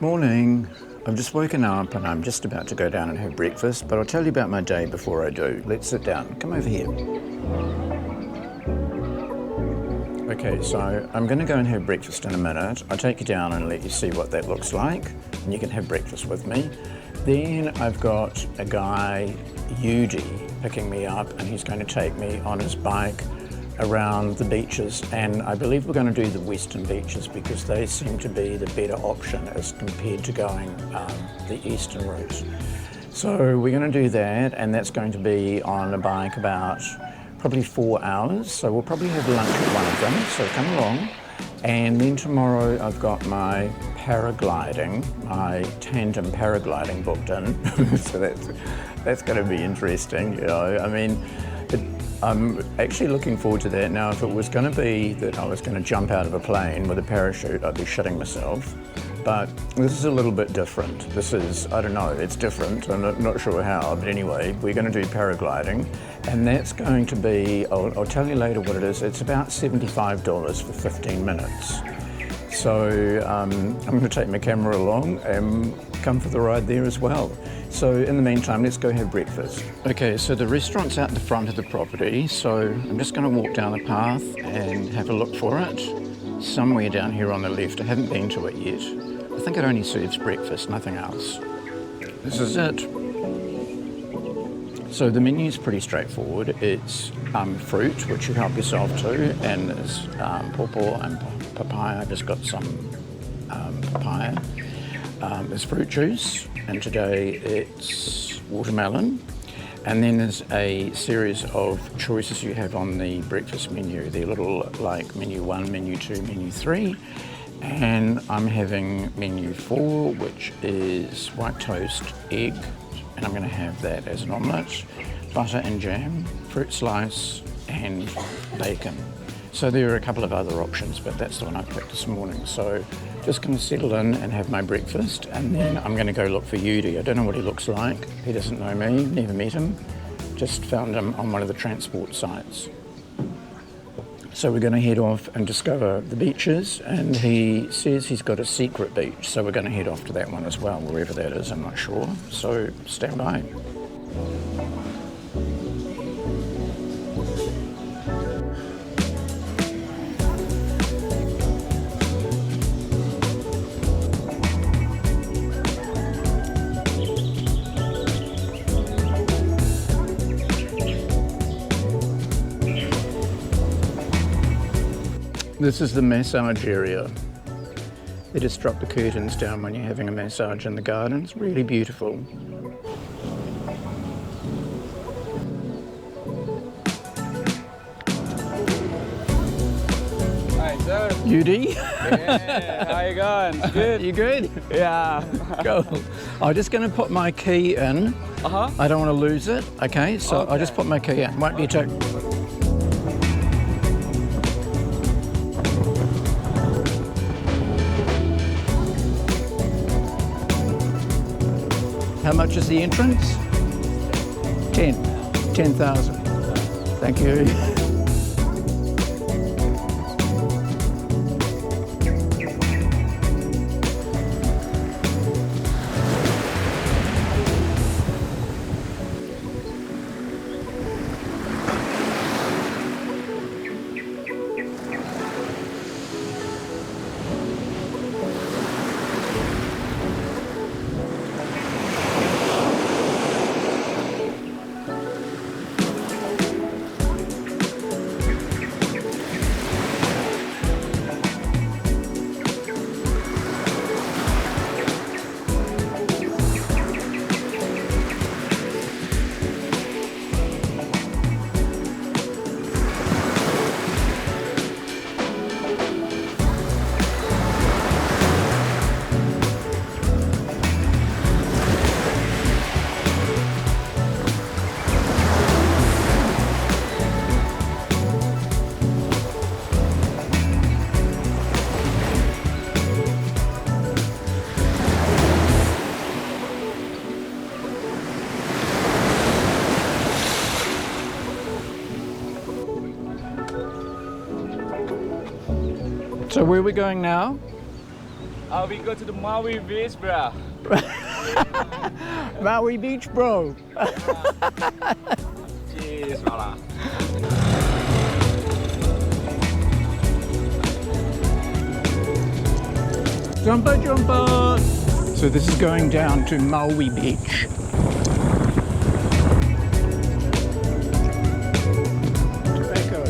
Morning. I've just woken up and I'm just about to go down and have breakfast, but I'll tell you about my day before I do. Let's sit down. Come over here. Okay, so I'm going to go and have breakfast in a minute. I'll take you down and let you see what that looks like, and you can have breakfast with me. Then I've got a guy, Yudi, picking me up, and he's going to take me on his bike around the beaches, and I believe we're going to do the western beaches because they seem to be the better option as compared to going the eastern route. So we're going to do that, and that's going to be on a bike about probably 4 hours, so we'll probably have lunch at one of them, so come along. And then tomorrow I've got my paragliding, my tandem paragliding booked in, so that's going to be interesting, you know. I mean, I'm actually looking forward to that. Now, if it was going to be that I was going to jump out of a plane with a parachute, I'd be shitting myself. But this is a little bit different. This is, I don't know, it's different. I'm not sure how, but anyway, we're going to do paragliding, and that's going to be, I'll tell you later what it is. It's about $75 for 15 minutes. So I'm going to take my camera along and come for the ride there as well. So in the meantime, let's go have breakfast. Okay, so the restaurant's out the front of the property, so I'm just going to walk down the path and have a look for it. Somewhere down here on the left. I haven't been to it yet. I think it only serves breakfast, nothing else. This is it. So the menu's pretty straightforward. It's fruit, which you help yourself to, and there's pawpaw and papaya. I just got some papaya. There's fruit juice, and today it's watermelon. And then there's a series of choices you have on the breakfast menu. They're little like menu 1, menu 2, menu 3. And I'm having menu 4, which is white toast, egg, and I'm going to have that as an omelette, butter and jam, fruit slice, and bacon. So there are a couple of other options, but that's the one I picked this morning. So just going to settle in and have my breakfast, and then I'm going to go look for Yudi. I don't know what he looks like. He doesn't know me, never met him. Just found him on one of the transport sites. So we're going to head off and discover the beaches, and he says he's got a secret beach, so we're going to head off to that one as well, wherever that is, I'm not sure. So stand by. This is the massage area. They just drop the curtains down when you're having a massage in the garden. It's really beautiful. Hi, sir. Yudi? Yeah, how you going? Good? You good? Yeah. Cool. I'm just going to put my key in. I don't want to lose it, okay? So I'll just put my key in. Won't be too... How much is the entrance? 10,000. Thank you. So where are we going now? We go to the Maui Beach, bro. Maui Beach, bro. Cheers, brother. Jumper, jumper. So this is going down to Maui Beach. Tobacco.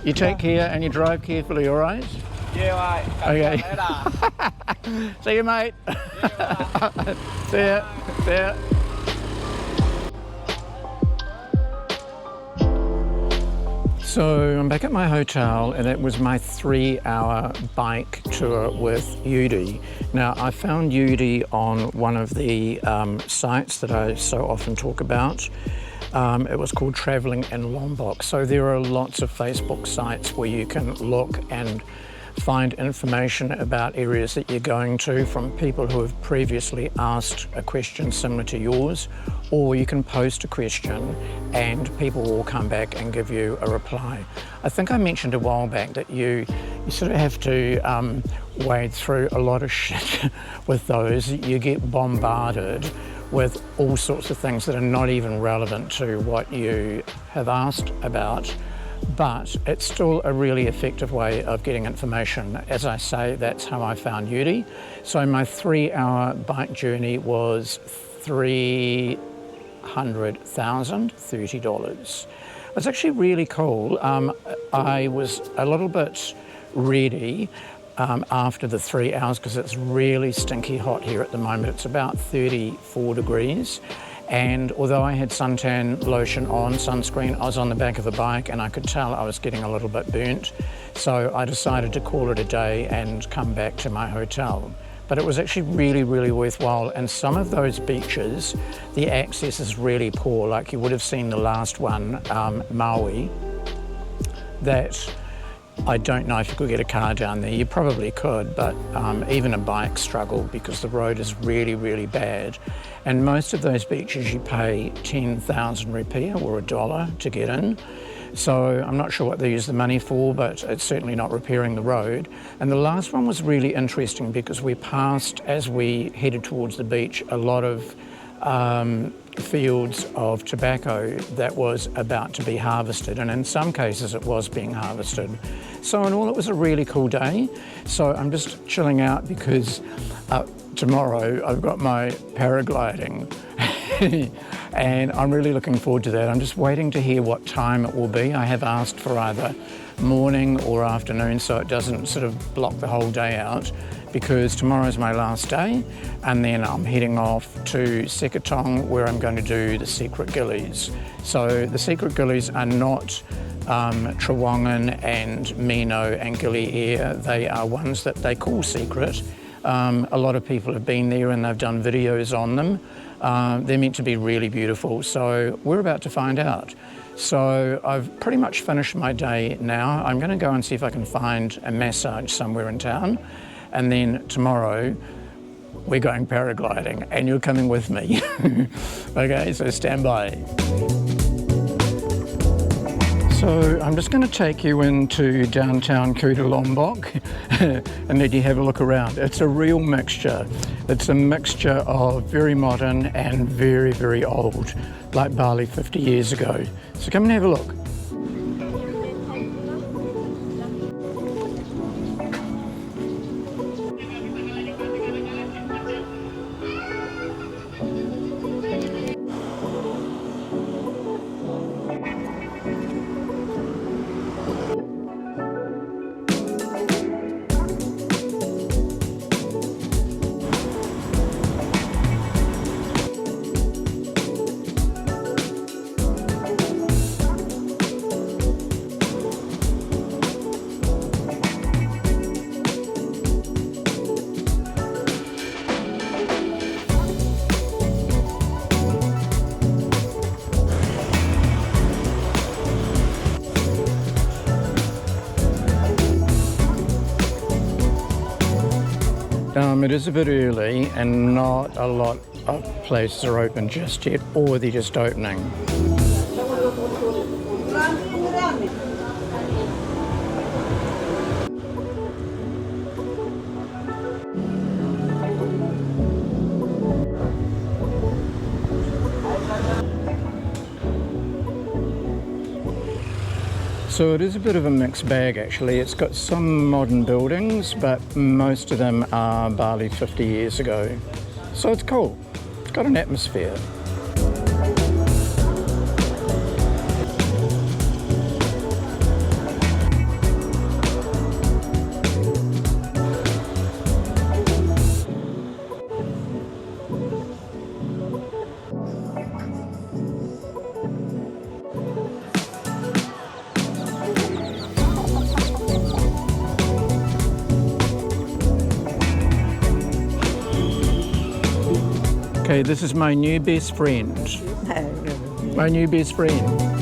You take care and you drive carefully, all right? Yeah, mate. Okay. See you, mate. See ya. See ya. So I'm back at my hotel, and it was my 3-hour bike tour with Yudi. Now, I found Yudi on one of the sites that I so often talk about. It was called Traveling in Lombok. So there are lots of Facebook sites where you can look and find information about areas that you're going to from people who have previously asked a question similar to yours, or you can post a question and people will come back and give you a reply. I think I mentioned a while back that you sort of have to wade through a lot of shit with those. You get bombarded with all sorts of things that are not even relevant to what you have asked about, but it's still a really effective way of getting information. As I say, that's how I found Yudi. So my 3-hour bike journey was $330. It's actually really cool. I was a little bit ready after the 3 hours because it's really stinky hot here at the moment. It's about 34 degrees. And although I had suntan lotion on, sunscreen, I was on the back of a bike and I could tell I was getting a little bit burnt. So I decided to call it a day and come back to my hotel. But it was actually really, really worthwhile. And some of those beaches, the access is really poor. Like you would have seen the last one, Maui, that I don't know if you could get a car down there. You probably could, but even a bike struggled because the road is really, really bad. And most of those beaches you pay 10,000 rupiah or $1 to get in. So I'm not sure what they use the money for, but it's certainly not repairing the road. And the last one was really interesting because we passed, as we headed towards the beach, a lot of fields of tobacco that was about to be harvested, and in some cases it was being harvested. So in all, it was a really cool day. So I'm just chilling out because tomorrow I've got my paragliding and I'm really looking forward to that. I'm just waiting to hear what time it will be. I have asked for either morning or afternoon so it doesn't sort of block the whole day out, because tomorrow's my last day, and then I'm heading off to Sekatong where I'm going to do the secret gillies. So the secret gillies are not Trawangan and Mino and Gilly Air. They are ones that they call secret. A lot of people have been there and they've done videos on them. They're meant to be really beautiful, so we're about to find out. So I've pretty much finished my day now. I'm going to go and see if I can find a massage somewhere in town, and then tomorrow we're going paragliding and you're coming with me. Okay, so stand by. So I'm just going to take you into downtown Kuta Lombok and let you have a look around. It's a real mixture. It's a mixture of very modern and very, very old, like Bali 50 years ago. So come and have a look. It is a bit early and not a lot of places are open just yet, or they're just opening. So it is a bit of a mixed bag actually. It's got some modern buildings, but most of them are Bali 50 years ago. So it's cool. It's got an atmosphere. Okay, this is my new best friend. My new best friend.